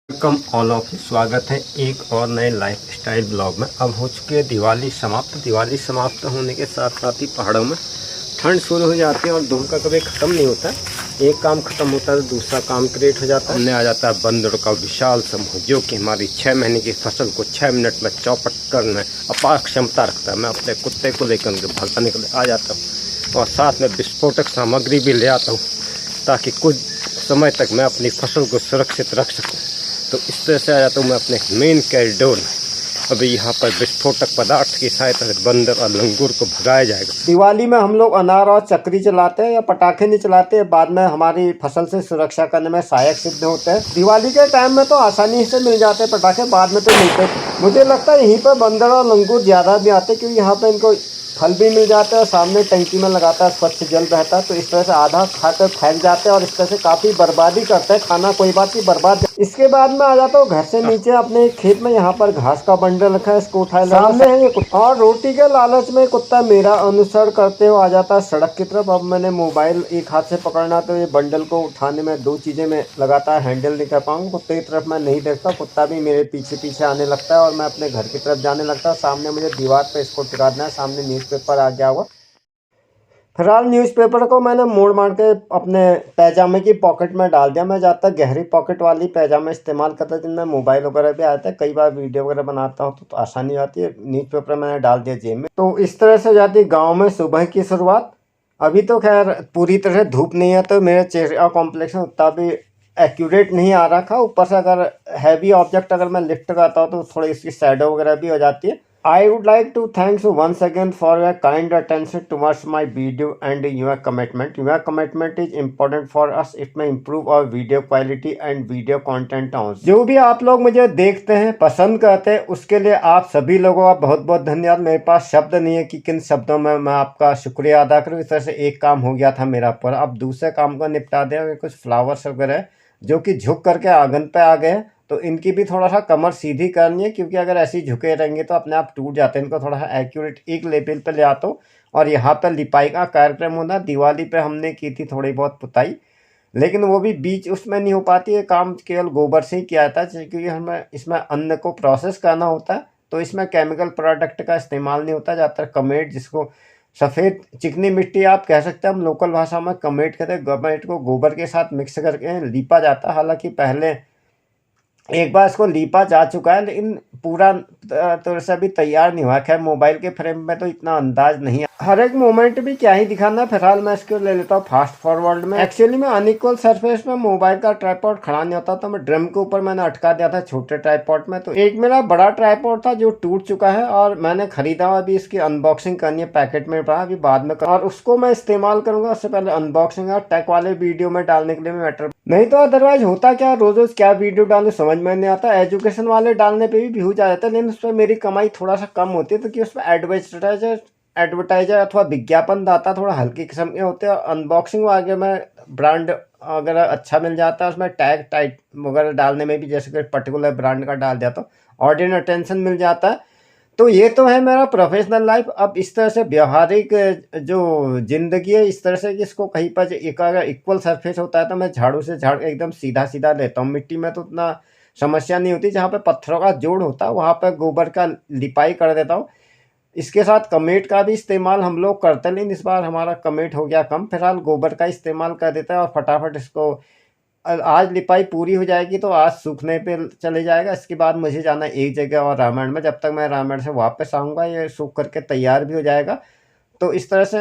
Welcome all of स्वागत है एक और नए लाइफ स्टाइल ब्लॉग में। अब हो चुकी है दिवाली समाप्त। दिवाली समाप्त होने के साथ साथ ही पहाड़ों में ठंड शुरू हो जाती है और धूप का कभी ख़त्म नहीं होता। एक काम ख़त्म होता है तो दूसरा काम क्रिएट हो जाता है। हमने आ जाता है बंदरों का विशाल समूह जो कि हमारी 6 महीने की फसल को 6 मिनट में चौपट करने अपार क्षमता रखता है। मैं अपने कुत्ते को लेकर भगाने के लिए आ जाता हूँ और साथ में विस्फोटक सामग्री भी ले आता हूँ ताकि कुछ समय तक मैं अपनी फसल को सुरक्षित रख सकूँ। तो इस तरह से आ जाता हूँ मैं अपने मेन कैरिडोर में। अभी यहाँ पर विस्फोटक पदार्थ की सहायता से बंदर और लंगूर को भगाया जाएगा। दिवाली में हम लोग अनार और चक्री चलाते हैं या पटाखे नहीं चलाते हैं, बाद में हमारी फसल से सुरक्षा करने में सहायक सिद्ध होते हैं। दिवाली के टाइम में तो आसानी से मिल जाते हैं पटाखे, बाद में तो मिलते। मुझे लगता है यहीं पर बंदर और लंगूर ज़्यादा भी आते क्योंकि यहाँ पर इनको फल भी मिल जाता है और सामने टंकी में लगाता है, स्वच्छ जल बहता है। तो इस तरह से आधा खाकर फैल जाते हैं और इस तरह से काफ़ी बर्बादी करते हैं। खाना कोई बात नहीं, बर्बाद। इसके बाद में आ जाता हूँ घर से नीचे अपने खेत में। यहाँ पर घास का बंडल रखा है, इसको उठाए सामने है ये कुत्ता और रोटी के लालच में कुत्ता मेरा अनुसरण करते हुए आ जाता है सड़क की तरफ। अब मैंने मोबाइल एक हाथ से पकड़ना तो ये बंडल को उठाने में दो चीज़ें में लगातार हैंडल नहीं कर पाऊंगा। कुत्ते की तरफ मैं नहीं देखता, कुत्ता भी मेरे पीछे पीछे आने लगता है और मैं अपने घर की तरफ जाने लगता है। सामने मुझे दीवार पर इसको टिका देना है, सामने न्यूज़पेपर आ गया हुआ। फिलहाल न्यूज़पेपर को मैंने मोड़ मार के अपने पैजामे की पॉकेट में डाल दिया। मैं ज़्यादातर गहरी पॉकेट वाली पैजामा इस्तेमाल करता हूँ जिनमें मोबाइल वगैरह भी आता है। कई बार वीडियो वगैरह बनाता हूँ तो आसानी आती है। न्यूज़पेपर मैंने डाल दिया जेब में। तो इस तरह से जाती है गाँव में सुबह की शुरुआत। अभी तो खैर पूरी तरह धूप नहीं है तो मेरे चेहरे का कॉम्प्लेक्शन उतना भी एक्यूरेट नहीं आ रखा। ऊपर से अगर हैवी ऑब्जेक्ट अगर मैं लिफ्ट करता हूँ तो थोड़ी इसकी शैडो वगैरह भी हो जाती है। I would like to thank you once again for your kind attention towards my video and your commitment. Your commitment is important for us. It may improve our video quality and video content also. जो भी आप लोग मुझे देखते हैं, पसंद करते हैं, उसके लिए आप सभी लोगों का बहुत बहुत धन्यवाद। मेरे पास शब्द नहीं है कि किन शब्दों में मैं आपका शुक्रिया अदा करूँ। इस तरह से एक काम हो गया था मेरा पर, अब दूसरे काम को निपटा दें। कुछ फ्लावर्स वगैरह जो कि झुक करके आंगन पे आ गए तो इनकी भी थोड़ा सा कमर सीधी करनी है क्योंकि अगर ऐसे झुके रहेंगे तो अपने आप टूट जाते हैं। इनको थोड़ा सा एक्यूरेट एक लेवल पे ले आता हूँ। और यहाँ पर लिपाई का कार्यक्रम होना, दिवाली पे हमने की थी थोड़ी बहुत पुताई, लेकिन वो भी बीच उसमें नहीं हो पाती है। काम केवल गोबर से ही किया जाता है क्योंकि हमें इसमें अन्न को प्रोसेस करना होता है तो इसमें केमिकल प्रोडक्ट का इस्तेमाल नहीं होता। ज़्यादातर कमेट, जिसको सफ़ेद चिकनी मिट्टी आप कह सकते हैं, हम लोकल भाषा में कमेट कहते हैं। कमेट को गोबर के साथ मिक्स करके लीपा जाता है। हालांकि पहले एक बार इसको लीपा जा चुका है लेकिन पूरा तरह से अभी तैयार नहीं हुआ। खैर मोबाइल के फ्रेम में तो इतना अंदाज नहीं है, हर एक मोमेंट भी क्या ही दिखाना। फिलहाल मैं इसको ले लेता हूँ फास्ट फॉरवर्ड में। एक्चुअली में अनइक्वल सरफेस में मोबाइल का ट्राइपॉड खड़ा नहीं होता तो मैं ड्रम के ऊपर मैंने अटका दिया था छोटे ट्राइपॉड में। तो एक मेरा बड़ा ट्राइपॉड था जो टूट चुका है और मैंने खरीदा। अभी इसकी अनबॉक्सिंग करनी है, पैकेट में पड़ा, अभी बाद में और उसको मैं इस्तेमाल करूंगा। उससे पहले अनबॉक्सिंग और टेक वाले वीडियो में डालने के लिए मैं मैटर नहीं तो अदरवाइज होता क्या, रोज रोज क्या वीडियो डालूं समझ में नहीं आता। एजुकेशन वाले डालने पे भी व्यूज आ जाता है लेकिन उस पर मेरी कमाई थोड़ा सा कम होती है क्योंकि उसमें एडवर्टाइजर अथवा विज्ञापन दाता थोड़ा हल्की किस्म के होते हैं। अनबॉक्सिंग आगे में ब्रांड अगर अच्छा मिल जाता है उसमें टैग टाइट वगैरह डालने में भी, जैसे कि पर्टिकुलर ब्रांड का डाल दिया तो ऑडियंस अटेंशन मिल जाता है। तो ये तो है मेरा प्रोफेशनल लाइफ। अब इस तरह से व्यवहारिक जो ज़िंदगी है, इस तरह से कि इसको कहीं पर एक अगर इक्वल सरफेस होता है तो मैं झाड़ू से झाड़ एकदम सीधा सीधा लेता हूँ। मिट्टी में तो उतना समस्या नहीं होती। जहाँ पे पत्थरों का जोड़ होता है वहाँ पर गोबर का लिपाई कर देता हूँ। इसके साथ कमेट का भी इस्तेमाल हम लोग करते हैं लेकिन इस बार हमारा कमेट हो गया कम। फिलहाल गोबर का इस्तेमाल कर देता है और फटाफट इसको आज लिपाई पूरी हो जाएगी तो आज सूखने पे चले जाएगा। इसके बाद मुझे जाना है एक जगह और रामायण में। जब तक मैं रामायण से वापस आऊँगा ये सूख करके तैयार भी हो जाएगा। तो इस तरह से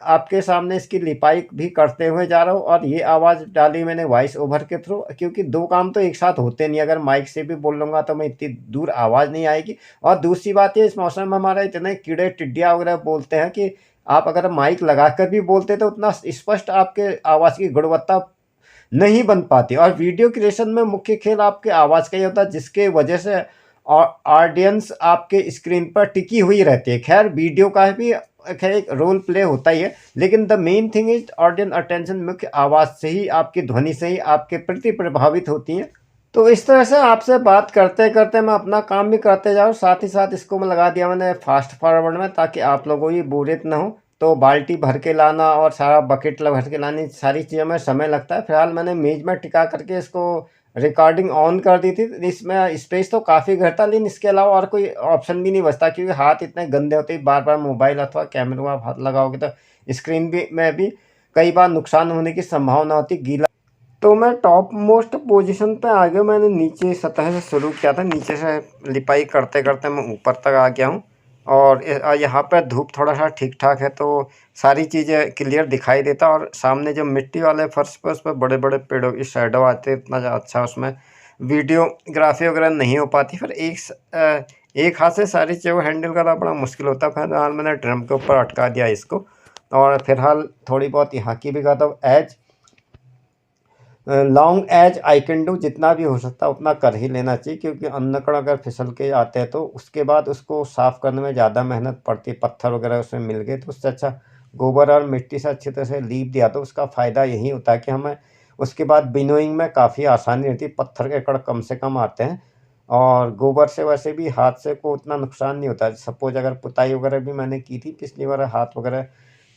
आपके सामने इसकी लिपाई भी करते हुए जा रहा हूँ। और ये आवाज़ डाली मैंने वॉइस ओवर के थ्रू क्योंकि दो काम तो एक साथ होते नहीं। अगर माइक से भी बोल लूँगा तो मैं इतनी दूर आवाज़ नहीं आएगी। और दूसरी बात ये, इस मौसम में हमारा इतने कीड़े टिड्डियाँ वगैरह बोलते हैं कि आप अगर माइक लगा कर भी बोलते तो उतना स्पष्ट आपके आवाज़ की गुणवत्ता नहीं बन पाती। और वीडियो क्रिएशन में मुख्य खेल आपके आवाज़ का ही होता है जिसके वजह से ऑडियंस आपके स्क्रीन पर टिकी हुई रहती है। खैर वीडियो का भी खैर एक रोल प्ले होता ही है लेकिन the main thing is audience attention मुख्य आवाज़ से ही, आपकी ध्वनि से ही आपके प्रति प्रभावित होती हैं। तो इस तरह से आपसे बात करते करते मैं अपना काम भी करते जाऊँ, साथ ही साथ इसको मैं लगा दिया मैंने फास्ट फॉरवर्ड में ताकि आप लोगों की बोरियत ना हो। तो बाल्टी भर के लाना और सारा बकेट भर के लानी, सारी चीज़ों में समय लगता है। फिलहाल मैंने मेज में टिका करके इसको रिकॉर्डिंग ऑन कर दी थी। इसमें स्पेस तो काफ़ी घर था, लेकिन इसके अलावा और कोई ऑप्शन भी नहीं बचता, क्योंकि हाथ इतने गंदे होते हैं, बार बार मोबाइल अथवा कैमरे में आप हाथ लगाओगे तो स्क्रीन भी में भी कई बार नुकसान होने की संभावना होती गीला। तो मैं टॉप मोस्ट पोजीशन पे आ गया। मैंने नीचे सतह से शुरू किया था, नीचे से लिपाई करते करते मैं ऊपर तक आ गया हूँ। और यहाँ पर धूप थोड़ा सा ठीक ठाक है, तो सारी चीज़ें क्लियर दिखाई देता। और सामने जो मिट्टी वाले फर्श पर उस पर बड़े बड़े पेड़ों की शैडो आते, इतना अच्छा उसमें वीडियोग्राफी वगैरह नहीं हो पाती। फिर एक हाथ से सारी चीज़ों को हैंडल करना बड़ा मुश्किल होता है। फिलहाल मैंने ड्रम के ऊपर अटका दिया इसको, और फिलहाल थोड़ी बहुत यहाँ की भी करता हूँ। As long as I can do, जितना भी हो सकता है उतना कर ही लेना चाहिए, क्योंकि अन्नकण अगर फिसल के आते हैं तो उसके बाद उसको साफ़ करने में ज़्यादा मेहनत पड़ती है। पत्थर वगैरह उसमें मिल गए तो उससे अच्छा गोबर और मिट्टी से अच्छी तरह से लीप दिया तो उसका फ़ायदा यही होता है कि हमें उसके बाद विनोइंग में काफ़ी आसानी रहती है। पत्थर के कण कम से कम आते हैं, और गोबर से वैसे भी हाथ से को उतना नुकसान नहीं होता। सपोज अगर पुताई वगैरह भी मैंने की थी पिछली बार, हाथ वगैरह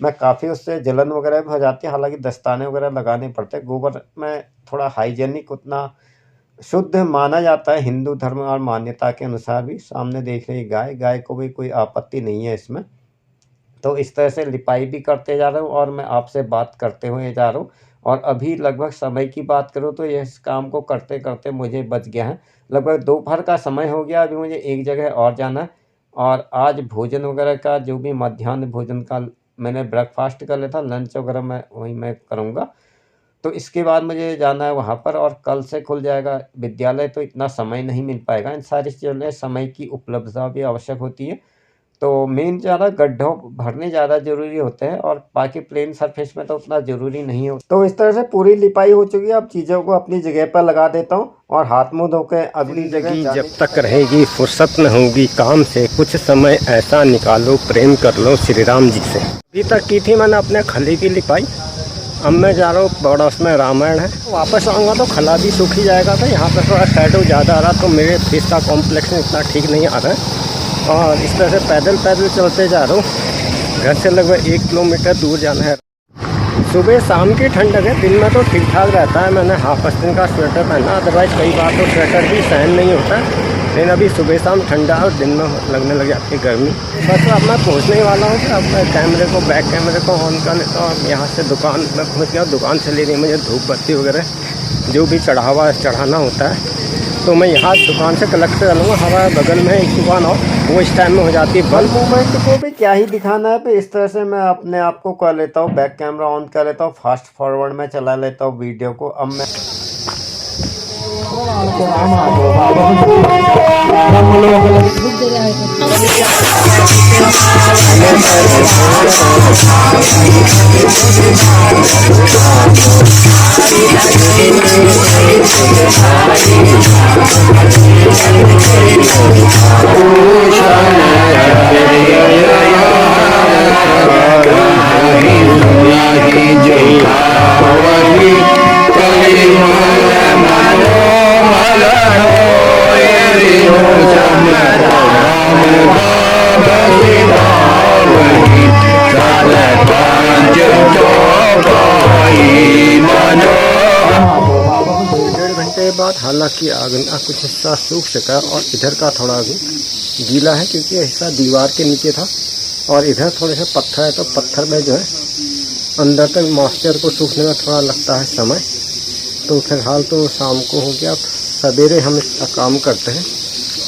में काफ़ी उससे जलन वगैरह भी हो जाती है, हालांकि दस्ताने वगैरह लगाने पड़ते हैं। गोबर में थोड़ा हाइजेनिक उतना शुद्ध माना जाता है हिंदू धर्म और मान्यता के अनुसार भी। सामने देख रही गाय को भी कोई आपत्ति नहीं है इसमें। तो इस तरह से लिपाई भी करते जा रहा हूँ और मैं आपसे बात करते हुए जा रहा हूँ। और अभी लगभग समय की बात करूँ तो इस काम को करते करते मुझे बच गया है लगभग दोपहर का समय हो गया। अभी मुझे एक जगह और जाना है, और आज भोजन वगैरह का जो भी मध्याह्न भोजन का मैंने ब्रेकफास्ट कर लिया था, लंच वगैरह मैं करूँगा। तो इसके बाद मुझे जाना है वहाँ पर, और कल से खुल जाएगा विद्यालय, तो इतना समय नहीं मिल पाएगा। इन सारी चीज़ों में समय की उपलब्धता भी आवश्यक होती है। तो मेन ज़्यादा गड्ढों भरने ज़्यादा ज़रूरी होते हैं, और बाकी प्लेन सरफेस में तो उतना ज़रूरी नहीं होता। तो इस तरह से पूरी लिपाई हो चुकी है। अब चीज़ों को अपनी जगह पर लगा देता हूँ और हाथ मुँह धो के अगली जगह जब तक रहेगी फुर्सत न होगी काम से, कुछ समय ऐसा निकालो प्रेम कर लो श्री राम जी से। अभी तक की थी मैंने अपने खली की लिपाई, अब मैं जा रहा हूँ पड़ोस में रामायण है, वापस आऊँगा तो खला भी सूख ही जाएगा। था यहाँ पर थोड़ा शैडो ज़्यादा आ रहा, तो मेरे फेस का कॉम्प्लेक्शन इतना ठीक नहीं आ रहा है। और इस तरह से पैदल चलते जा रहा हूँ। घर से लगभग 1 किलोमीटर दूर जाना है। सुबह शाम की ठंडक है, दिन में तो ठीक ठाक रहता है। मैंने हाफ आस्तीन का स्वेटर पहना, अदरवाइज़ कई बार तो स्वेटर भी सहन नहीं होता। लेकिन अभी सुबह शाम ठंडा और दिन में लगने लग जाती है गर्मी। बस अब मैं पहुँचने वाला हूँ। अब मैं बैक कैमरे को ऑन कर लेता हूँ। अब यहाँ से दुकान में पहुँच गया। दुकान से ले रही मुझे धूप बत्ती वगैरह जो भी चढ़ाना होता है, तो मैं यहाँ दुकान से कलेक्ट कर लूँगा। हमारे बगल में एक दुकान और वो इस टाइम में हो जाती है बल्ब। मूवमेंट को भी क्या ही दिखाना है। पे इस तरह से मैं अपने आप को कर लेता हूँ, बैक कैमरा ऑन कर लेता हूँ, फास्ट फॉरवर्ड में चला लेता हूँ वीडियो को। अब मैं बाद हालांकि आगना कुछ हिस्सा सूख चुका और इधर का थोड़ा अभी गीला है, क्योंकि हिस्सा दीवार के नीचे था और इधर थोड़े से पत्थर है, तो पत्थर में जो है अंदर तक मॉइस्चर को सूखने में थोड़ा लगता है समय। तो फिलहाल तो शाम को हो गया, सवेरे हम इसका काम करते हैं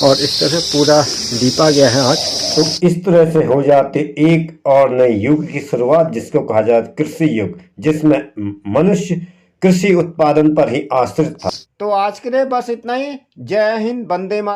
और इस तरह से पूरा दीपा गया है आज। तो इस तरह से हो जाते एक और नए युग की शुरुआत, जिसको कहा जाता कृषि युग, जिसमें मनुष्य कृषि उत्पादन पर ही आश्रित था। तो आज के लिए बस इतना ही। जय हिंद, वंदे मातरम।